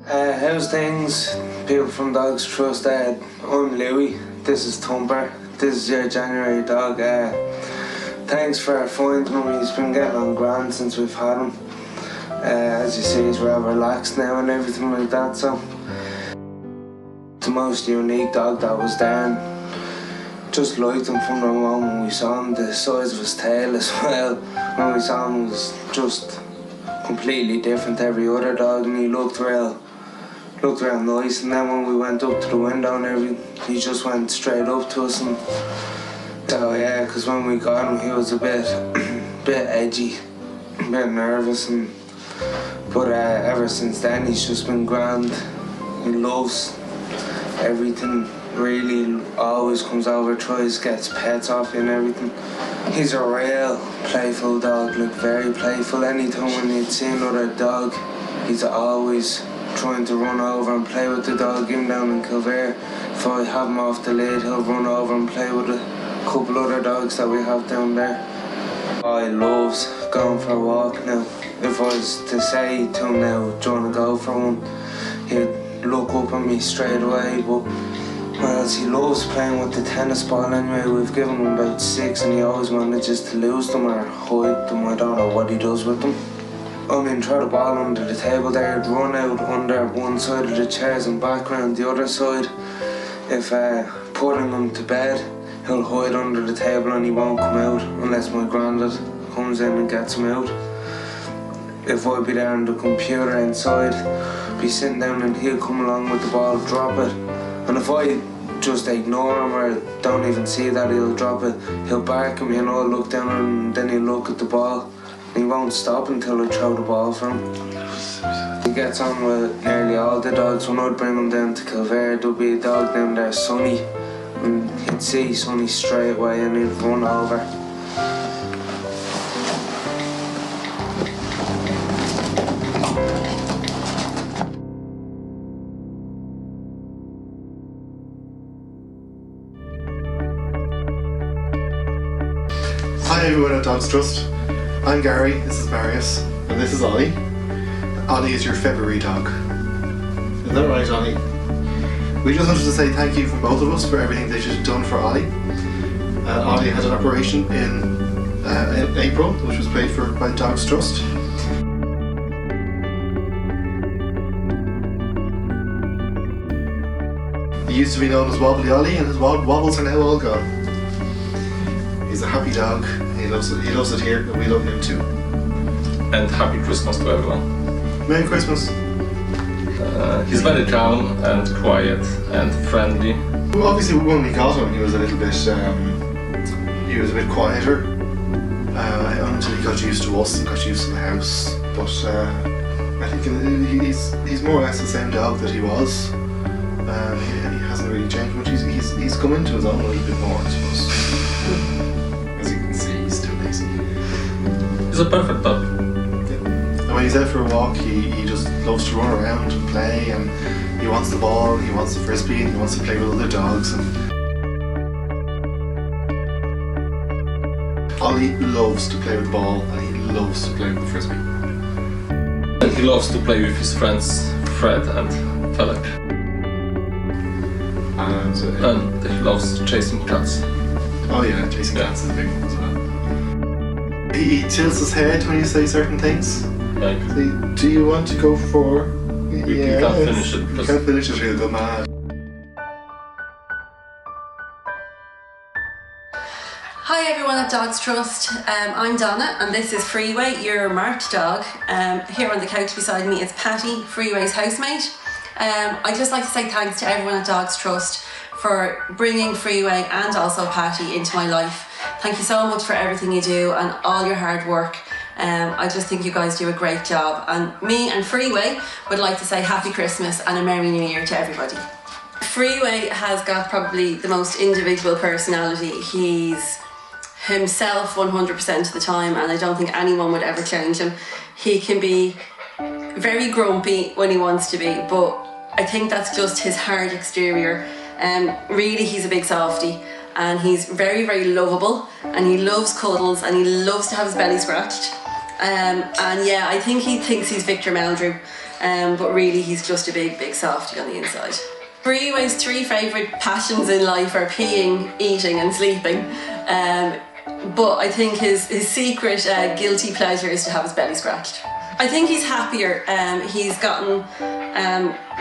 How's things? People from Dogs Trust. I'm Louie. This is Thumper. This is your January dog. Thanks for finding him. He's been getting on grand since we've had him. As you see, he's well relaxed now and everything like that. So, the most unique dog that was there. Just liked him from the moment we saw him. The size of his tail as well, when we saw him, was just completely different to every other dog, and he looked real nice. And then when we went up to the window and everything, he just went straight up to us. And oh yeah, because when we got him, he was a bit edgy, a bit nervous, but ever since then he's just been grand. He loves everything. Really, always comes over, tries, gets pets off you and everything. He's a real playful dog, like very playful. Anytime when you'd see another dog, he's always trying to run over and play with the dog. Even down in Kildare, if I have him off the lid, he'll run over and play with a couple other dogs that we have down there. He loves going for a walk now. If I was to say to him now, do you want to go for one, he'd look up at me straight away. But whereas he loves playing with the tennis ball anyway. We've given him about 6 and he always manages to lose them or hide them. I don't know what he does with them. I mean, throw the ball under the table there, he'd run out under one side of the chairs and back round the other side. If putting him to bed, he'll hide under the table and he won't come out unless my granddad comes in and gets him out. If I'd be there on the computer inside, be sitting down and he'll come along with the ball, drop it. And if I just ignore him or don't even see that he'll drop it, he'll bark at me and I'll look down and then he'll look at the ball. And he won't stop until I throw the ball for him. He gets on with nearly all the dogs. When I'd bring him down to Kildare, there'd be a dog down there, Sonny, and he'd see Sonny straight away and he'd run over. Hi everyone at Dogs Trust. I'm Gary, this is Marius, and this is Ollie. Ollie is your February dog. Is that right, Ollie? We just wanted to say thank you from both of us for everything that you've done for Ollie. Ollie had an operation in April, which was paid for by Dogs Trust. He used to be known as Wobbly Ollie, and his wobbles are now all gone. He's a happy dog. He loves it here, and we love him too. And happy Christmas to everyone. Merry Christmas. He's very calm and quiet and friendly. Well, obviously, when we got him, he was a little bit quieter until he got used to us and got used to the house. But I think he's more or less the same dog that he was. He hasn't really changed much. He's come into his own a little bit more, I suppose. As you can see, he's still lazy. He's a perfect dog. Yeah. And when he's out for a walk, he just loves to run around and play, and he wants the ball, he wants the frisbee, and he wants to play with other dogs. And Ollie loves to play with the ball, and he loves to play with the frisbee. And he loves to play with his friends Fred and Felix. And he loves chasing cats. Oh yeah, chasing cats is a big one as well. He tilts his head when you say certain things. Like, do you want to go for... You can't finish it. You can't finish it, he'll go mad. Hi everyone at Dogs Trust. I'm Donna and this is Freeway, your March dog. Here on the couch beside me is Patty, Freeway's housemate. I'd just like to say thanks to everyone at Dogs Trust for bringing Freeway and also Patty into my life. Thank you so much for everything you do and all your hard work. I just think you guys do a great job, and me and Freeway would like to say Happy Christmas and a Merry New Year to everybody. Freeway has got probably the most individual personality. He's himself 100% of the time, and I don't think anyone would ever change him. He can be very grumpy when he wants to be, but I think that's just his hard exterior. Really, he's a big softie, and he's very, very lovable, and he loves cuddles, and he loves to have his belly scratched. And yeah, I think he thinks he's Victor Meldrew. but really he's just a big softie on the inside. Freeway's 3 favourite passions in life are peeing, eating and sleeping. But I think his secret guilty pleasure is to have his belly scratched. I think he's happier. He's gotten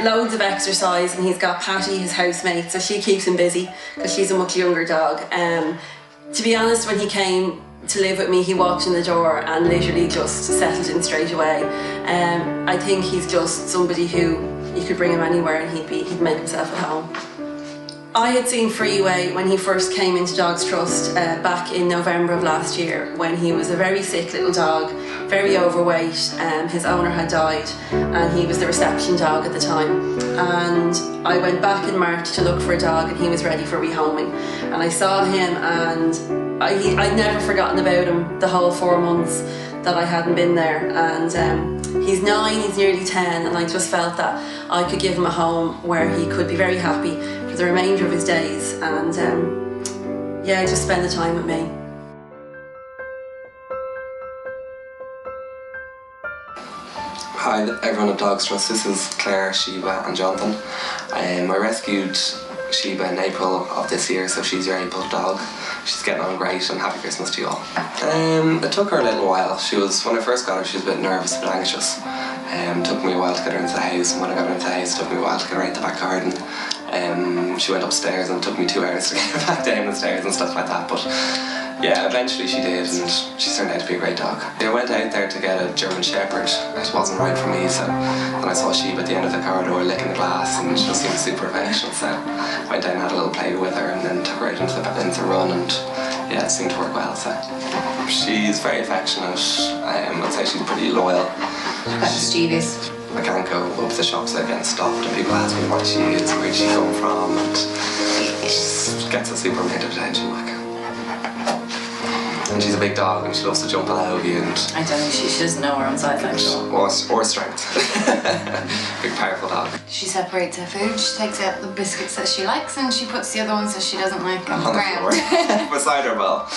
loads of exercise, and he's got Patty, his housemate, so she keeps him busy because she's a much younger dog. To be honest, when he came to live with me, he walked in the door and literally just settled in straight away. I think he's just somebody who you could bring him anywhere and he'd make himself at home. I had seen Freeway when he first came into Dogs Trust back in November of last year, when he was a very sick little dog, very overweight. His owner had died and he was the reception dog at the time. And I went back in March to look for a dog, and he was ready for rehoming. And I saw him, and I'd never forgotten about him the whole 4 months that I hadn't been there. And he's 9, he's nearly 10, and I just felt that I could give him a home where he could be very happy for the remainder of his days, and yeah, just spend the time with me. Hi everyone at Dogs Trust, this is Claire, Shiva and Jonathan. I rescued Shiva in April of this year, so she's your April dog. She's getting on great, and happy Christmas to you all. It took her a little while. When I first got her, she was a bit nervous, a bit anxious. It took me a while to get her into the house, and when I got her into the house, it took me a while to get her out the back garden. She went upstairs and it took me 2 hours to get her back down the stairs and stuff like that, but yeah, eventually she did, and she's turned out to be a great dog. I went out there to get a German Shepherd. It wasn't right for me, so then I saw Shiva at the end of the corridor licking the glass, and she just seemed super affectionate, so I went down and had a little play with her, and then took her out into the run, and yeah, it seemed to work well. So she's very affectionate. I'd say she's pretty loyal. Mischievous. I can't go up to the shops without getting stopped, and people ask me what she is, where she come from, and she gets a super amount of attention, like. And she's a big dog, and she loves to jump all over you. And I don't know, she doesn't know her own size, actually. Or strength. Big, powerful dog. She separates her food. She takes out the biscuits that she likes, and she puts the other ones that she doesn't like on the ground. Beside her bowl.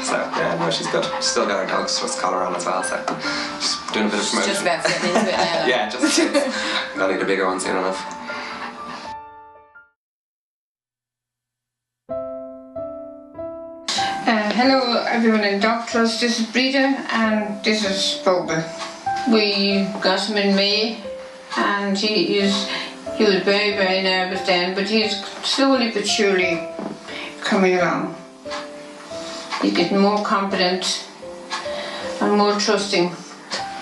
So, yeah, no, she's good. She's still got her Dogs Trust collar on as well, so she's doing a bit of promotion. Just about fitting into it now. Yeah, just don't need a bigger one soon enough. Hello everyone in Dog Trust, this is Brita and this is Vogel. We got him in May, and he was very nervous then, but he's slowly but surely coming along. He's getting more confident and more trusting.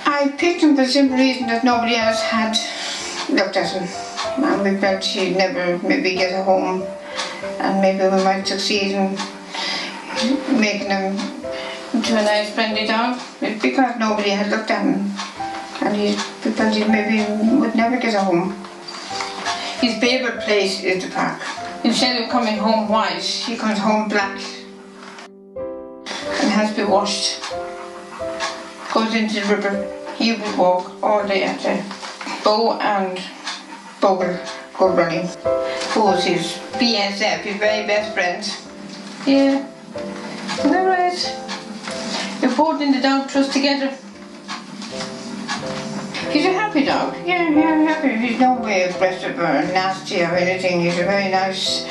I picked him for the simple reason that nobody else had looked at him, and we felt he'd never maybe get a home, and maybe we might succeed in making him into a nice friendly dog, because nobody had looked at him, and we felt he maybe would never get a home. His favourite place is the park. Instead of coming home white, he comes home black and has to be washed. Goes into the river. He would walk all day after. Bo and Bogle go running. Bo's his BSF, his very best friend. Yeah. Isn't that right? We're both in the Dog Trust together. He's a happy dog. Yeah, happy. He's no way aggressive or nasty or anything. He's a nice,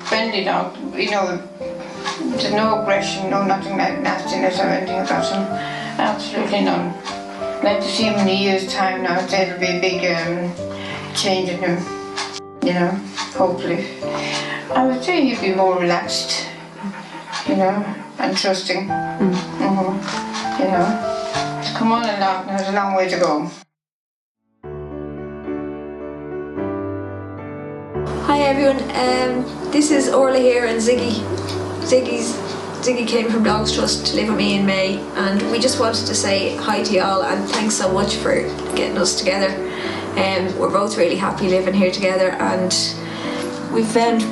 friendly dog. You know, there's no aggression, no nothing like nastiness or anything about him. Absolutely none. I'd like to see him in a year's time now. There'll be a big change in him. You know, hopefully. I would say he'd be more relaxed. You know, and trusting. You know. Come on along, there's a long way to go. Hi everyone, this is Orla here and Ziggy. Ziggy came from Dogs Trust to live with me in May, and we just wanted to say hi to you all and thanks so much for getting us together. We're both really happy living here together, and we found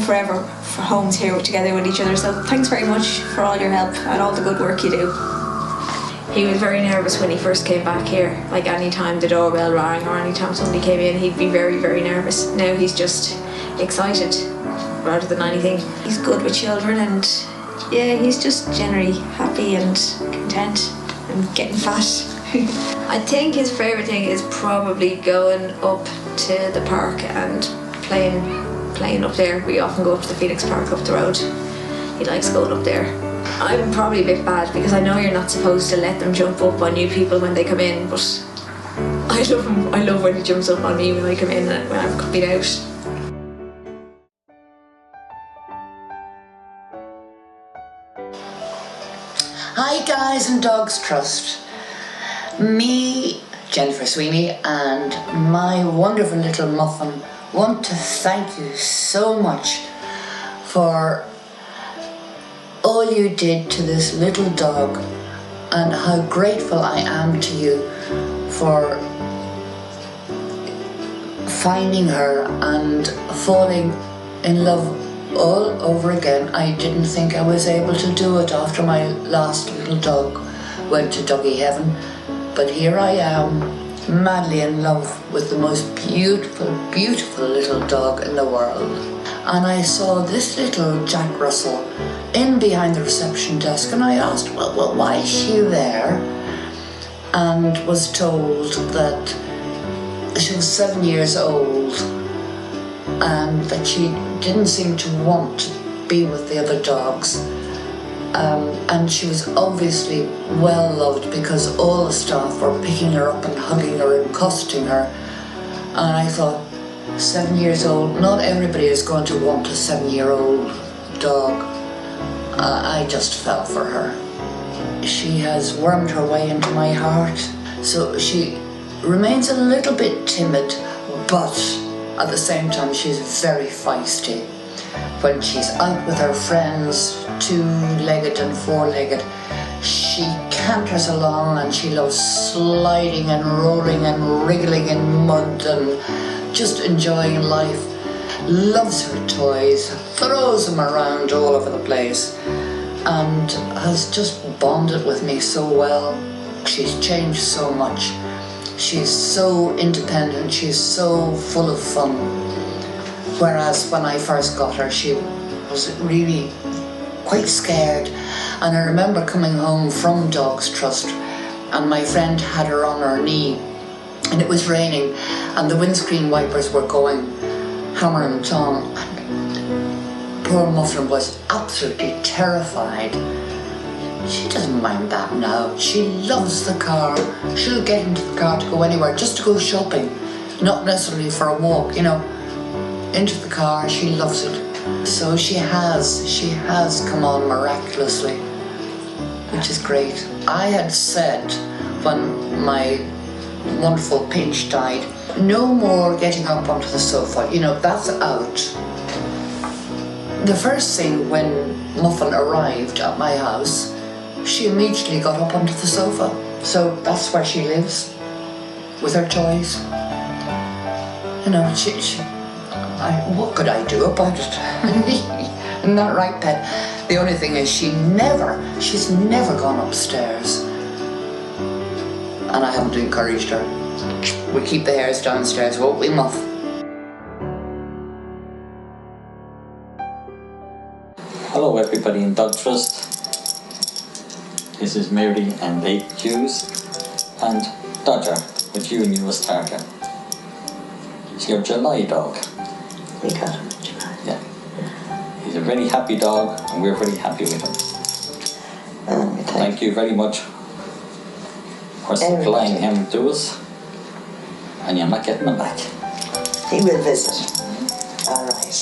forever for homes here together with each other, so thanks very much for all your help and all the good work you do. He was very nervous when he first came back here. Like any time the doorbell rang or any time somebody came in, he'd be very, very nervous. Now he's just excited rather than anything. He's good with children, and yeah, he's just generally happy and content and getting fat. I think his favourite thing is probably going up to the park and playing up there. We often go up to the Phoenix Park up the road. He likes going up there. I'm probably a bit bad because I know you're not supposed to let them jump up on new people when they come in, but I love him. I love when he jumps up on me when I come in and when I'm coming out. Hi guys and Dogs Trust. Me, Jennifer Sweeney, and my wonderful little Muffin want to thank you so much for all you did to this little dog, and how grateful I am to you for finding her and falling in love all over again. I didn't think I was able to do it after my last little dog went to doggy heaven, but here I am, madly in love with the most beautiful, beautiful little dog in the world. And I saw this little Jack Russell in behind the reception desk, and I asked, well, why is she there? And was told that she was 7 years old and that she didn't seem to want to be with the other dogs. And she was obviously well loved because all the staff were picking her up and hugging her and accosting her. And I thought, 7 years old, not everybody is going to want a 7-year-old dog. I just fell for her. She has wormed her way into my heart. So she remains a little bit timid, but at the same time she's very feisty. When she's out with her friends, two-legged and four-legged, she canters along and she loves sliding and rolling and wriggling in mud and just enjoying life. Loves her toys, throws them around all over the place, and has just bonded with me so well. She's changed so much. She's so independent, she's so full of fun. Whereas when I first got her, she was really quite scared. And I remember coming home from Dogs Trust, and my friend had her on her knee, and it was raining, and the windscreen wipers were going hammer and tong. And poor Muffin was absolutely terrified. She doesn't mind that now. She loves the car. She'll get into the car to go anywhere, just to go shopping, not necessarily for a walk, you know. Into the car, she loves it. So she has come on miraculously, which is great. I had said when my wonderful Pinch died, no more getting up onto the sofa, you know, that's out. The first thing when Muffin arrived at my house, she immediately got up onto the sofa. So that's where she lives, with her toys. You know, what could I do about it? Isn't that right, Pet? The only thing is she's never gone upstairs. And I haven't encouraged her. We keep the hairs downstairs, won't we, Muff? Hello everybody in Dog Trust. This is Mary and Lake Hughes and Dodger with you new starter. It's your July dog. We got him in July. Yeah. He's a very happy dog and we're very happy with him. Thank you very much for supplying him to us, and you're not getting him back. He will visit. Alright.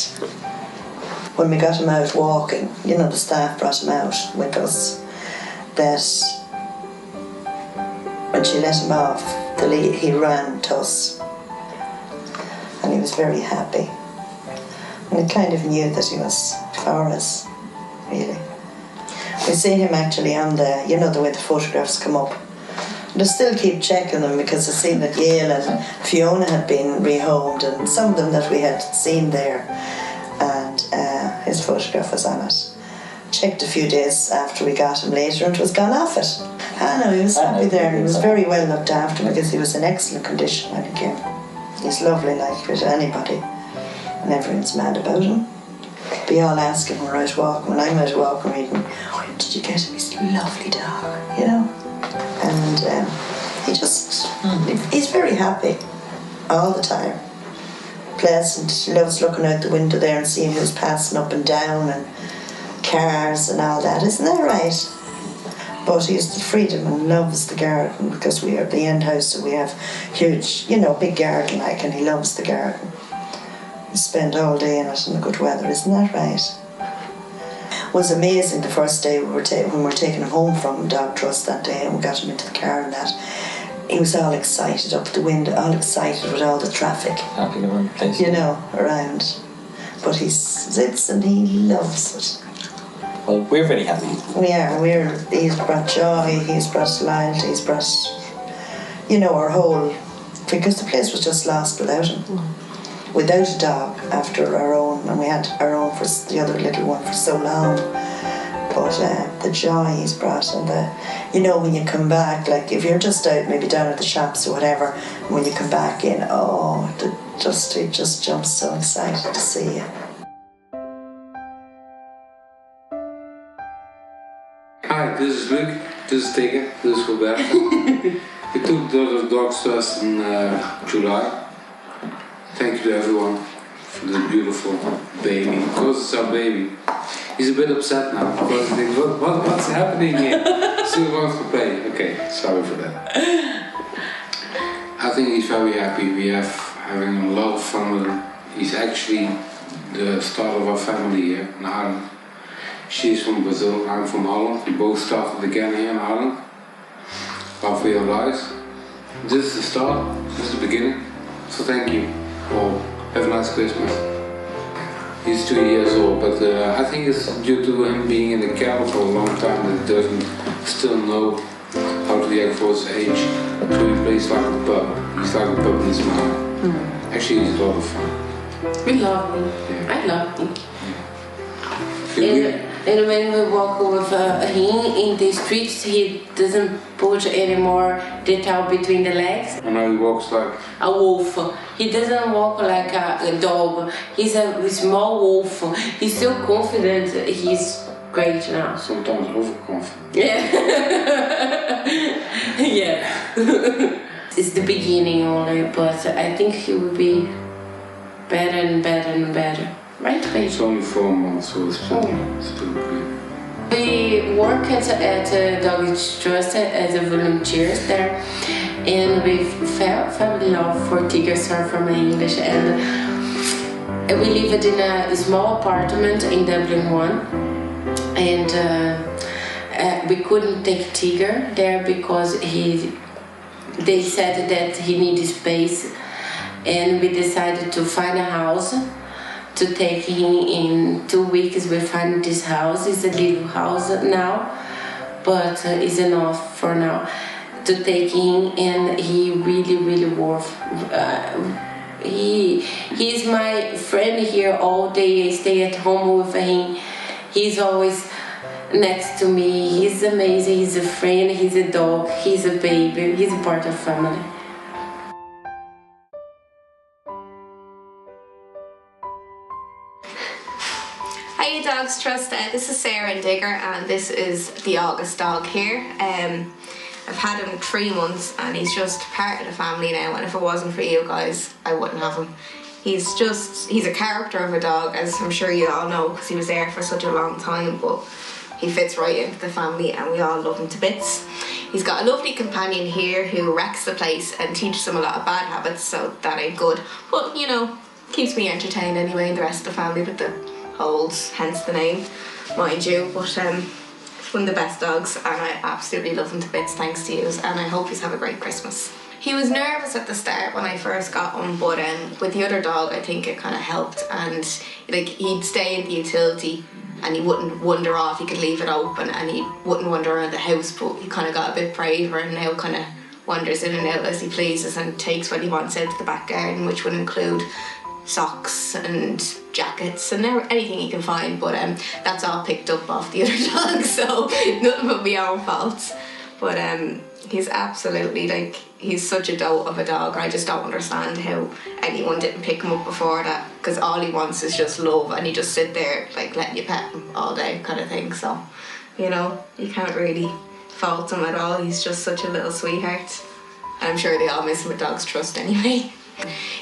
When we got him out walking, you know, the staff brought him out with us, that when she let him off the lead, he ran to us. And he was very happy. And we kind of knew that he was for us, really. We see him actually on the, you know, the way the photographs come up. And I still keep checking them because I seen that Yale and Fiona had been rehomed, and some of them that we had seen there, and his photograph was on it. Checked a few days after we got him later and it was gone off it. I know, he was happy there. He was very well looked after because he was in excellent condition when he came. He's lovely like with anybody, and everyone's mad about him. Be all asking when we're out walking, when I'm out walking reading, where did you get him? He's a lovely dog, you know. And he's very happy all the time. Pleasant. He loves looking out the window there and seeing who's passing up and down and cars and all that. Isn't that right? But he has the freedom and loves the garden because we are the end house, so we have huge, big garden and he loves the garden. We spend all day in it in the good weather, isn't that right? It was amazing the first day when we were taking him home from Dog Trust that day and we got him into the car and that. He was all excited up the window, all excited with all the traffic. Happy to run the place. Around. But he sits and he loves it. Well, we're very happy. We are. He's brought joy, he's brought loyalty, he's brought, our whole... Because the place was just lost without him. Without a dog after our own, and we had our own for the other little one for so long. But the joy he's brought and when you come back, like if you're just out maybe down at the shops or whatever, and when you come back in, it just jumps so excited to see you. Hi, this is Luc, this is Tigger, this is Roberta. We took the dogs to us in July. Thank you to everyone for this beautiful baby, because it's our baby. He's a bit upset now because he thinks, what's happening here? So he wants to play. Okay, sorry for that. I think he's very happy. We are having a lot of fun with him. He's actually the start of our family here in Ireland. She's from Brazil, I'm from Holland. We both started again here in Ireland. After our lives. This is the start, this is the beginning. So thank you all. Have a nice Christmas. He's 2 years old, but I think it's due to him being in the kennel for a long time that he doesn't still know how to react for his age. So he plays like a pup. He's like a pup in his mouth. Actually, he's a lot of fun. We love him. Yeah. I love him. Yeah. And when we walk with him in the streets, he doesn't put any more detail between the legs. And now he walks like a wolf. He doesn't walk like a dog. He's a small wolf. He's so confident. He's great now. Sometimes overconfident. Yeah. Yeah. It's the beginning only, but I think he will be better and better and better. Right, baby? It's only 4 months, so it's still good. We work at Dog Trust as a volunteers there, and we fell in love for Tigger from English, and we lived in a small apartment in Dublin 1, and we couldn't take Tigger there because they said that he needed space, and we decided to find a house to take him. In 2 weeks. We find this house. It's a little house now, but it's enough for now to take him, and he really worth. He's my friend here all day. I stay at home with him. He's always next to me. He's amazing. He's a friend. He's a dog. He's a baby. He's a part of family. Hiya Dogs Trust, this is Sarah and Digger, and this is the August dog here. I've had him 3 months and he's just part of the family now, and if it wasn't for you guys I wouldn't have him. He's a character of a dog, as I'm sure you all know, because he was there for such a long time, but he fits right into the family and we all love him to bits. He's got a lovely companion here who wrecks the place and teaches him a lot of bad habits, so that ain't good, but keeps me entertained anyway, and the rest of the family with the holds, hence the name, mind you. But one of the best dogs, and I absolutely love him to bits thanks to you, and I hope you have a great Christmas. He was nervous at the start when I first got him, but with the other dog I think it kind of helped, and he'd stay in the utility and he wouldn't wander off. He could leave it open and he wouldn't wander around the house, but he kind of got a bit braver and now kind of wanders in and out as he pleases and takes what he wants out to the back garden, which would include socks and jackets and anything he can find, but that's all picked up off the other dog, so nothing but my own faults. But he's absolutely he's such a dote of a dog. I just don't understand how anyone didn't pick him up before that, because all he wants is just love, and he just sit there letting you pet him all day kind of thing. So you can't really fault him at all. He's just such a little sweetheart. And I'm sure they all miss him with Dogs Trust anyway.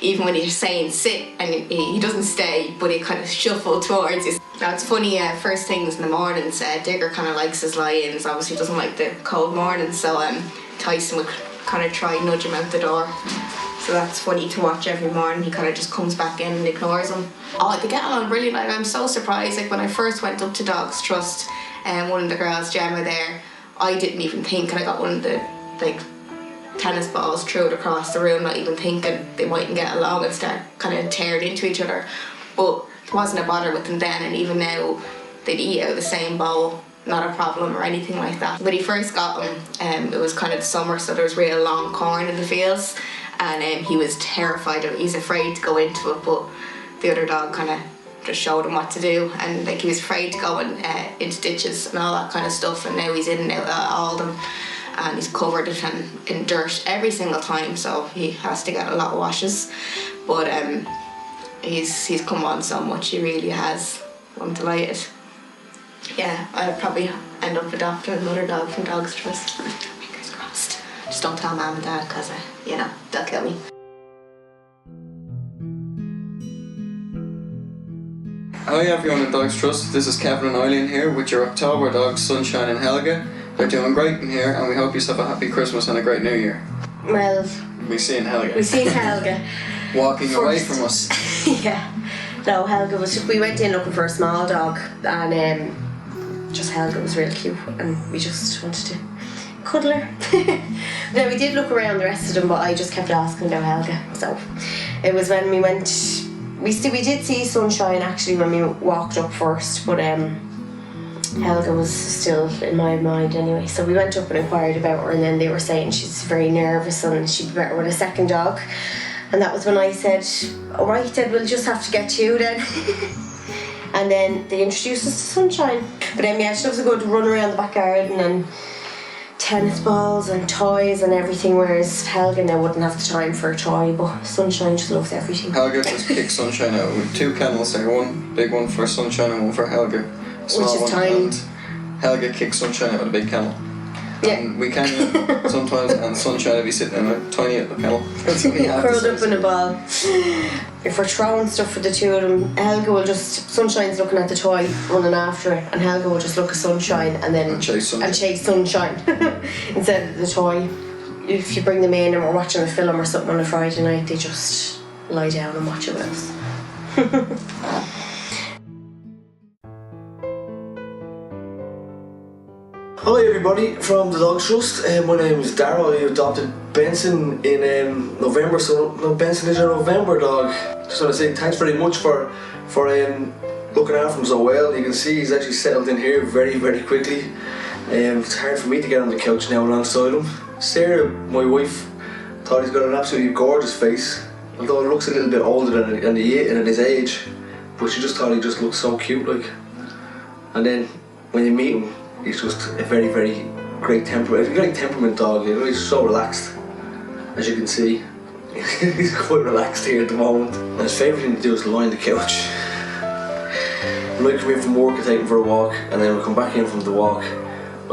Even when he's saying sit and he doesn't stay, but he kind of shuffle towards you. Now it's funny, first things in the mornings, Digger kind of likes his lie-ins. Obviously he doesn't like the cold mornings, so Tyson would kind of try and nudge him out the door. So that's funny to watch every morning. He kind of just comes back in and ignores him. Oh, they get along brilliant. Like, I'm so surprised. Like when I first went up to Dogs Trust, one of the girls, Gemma there, I didn't even think, and I got one of the like tennis balls threw it across the room, not even thinking they mightn't get along and start kind of tearing into each other. But it wasn't a bother with them then, and even now they'd eat out of the same bowl. Not a problem or anything like that. When he first got him, it was kind of the summer, so there was real long corn in the fields, and he was terrified of it. He's afraid to go into it, but the other dog kind of just showed him what to do, and like he was afraid to go into ditches and all that kind of stuff, and now he's in and out of all of them, and he's covered it in dirt every single time, so he has to get a lot of washes. But he's come on so much, he really has. I'm delighted. Yeah, I'd probably end up adopting another dog from Dogs Trust. Fingers crossed. Just don't tell Mum and Dad, because, they'll kill me. Hi everyone at Dogs Trust, this is Kevin and Eileen here with your October dogs Sunshine and Helga. They're doing great in here, and we hope you have a happy Christmas and a great New Year. Well, We've seen Helga. we've seen Helga. Walking away First. from us. Yeah. No, Helga we went in looking for a small dog, and just Helga was real cute, and we just wanted to cuddle her. Now we did look around the rest of them, but I just kept asking about Helga. So it was when we went. We did see Sunshine actually when we walked up first, but Helga was still in my mind anyway. So we went up and inquired about her, and then they were saying she's very nervous and she'd be better with a second dog. And that was when I said, all right, then we'll just have to get you then. And then they introduced us to Sunshine. But then she loves to go to run around the back garden and tennis balls and toys and everything, whereas Helga now wouldn't have the time for a toy, but Sunshine just loves everything. Helga just kicked Sunshine out with 2 kennels there, one big one for Sunshine and one for Helga. Small Which is one, tiny. and Helga kicked Sunshine out with a big kennel. Yeah. And we can sometimes, and Sunshine will be sitting in a tiny little kennel. That's what we have. Curled up in a ball. If we're throwing stuff for the two of them, Helga will just, Sunshine's looking at the toy, running after it, and Helga will just look at Sunshine and then chase Sunshine instead of the toy. If you bring them in and we're watching a film or something on a Friday night, they just lie down and watch it with us. Hi everybody from the Dogs Trust. My name is Darryl. I adopted Benson in November, so Benson is your November dog. Just want to say thanks very much for looking after him so well. You can see he's actually settled in here very, very quickly. It's hard for me to get on the couch now alongside him. Sarah, my wife, thought he's got an absolutely gorgeous face, although it looks a little bit older than his age, but she just thought he just looked so cute, like. And then when you meet him, he's just a very, very great temperament dog. He's so relaxed, as you can see. He's quite relaxed here at the moment. And his favourite thing to do is lie on the couch. When I come in from work, I take him for a walk, and then when I come back in from the walk,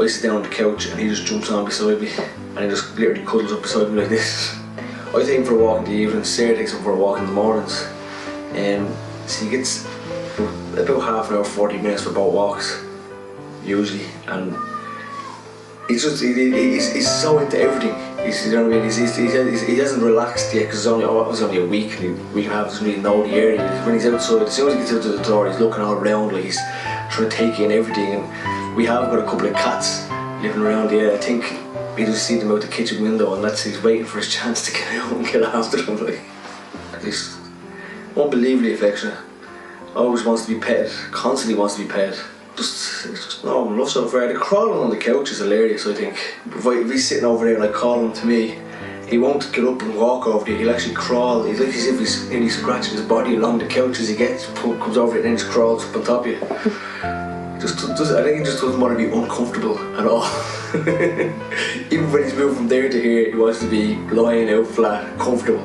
I sit down on the couch and he just jumps on beside me, and he just literally cuddles up beside me like this. I take him for a walk in the evening, Sarah takes him for a walk in the mornings. So he gets about half an hour, 40 minutes for both walks, usually, and he's so into everything. You know what I mean? He hasn't relaxed yet because it was only a week, and we doesn't really know the area. When he's outside, as soon as he gets out to the door, he's looking all around like he's trying to take in everything. And we have got a couple of cats living around here. I think we just see them out the kitchen window, and he's waiting for his chance to get out and get after them. Like, he's unbelievably affectionate. Always wants to be petted, constantly wants to be petted. Love so far. The crawling on the couch is hilarious, I think. If he's sitting over there and I call him to me, he won't get up and walk over there. He'll actually crawl. He's like as if he's nearly scratching his body along the couch as he comes over it and then just crawls up on top of you. I think he just doesn't want to be uncomfortable at all. Even when he's moved from there to here, he wants to be lying out flat, comfortable.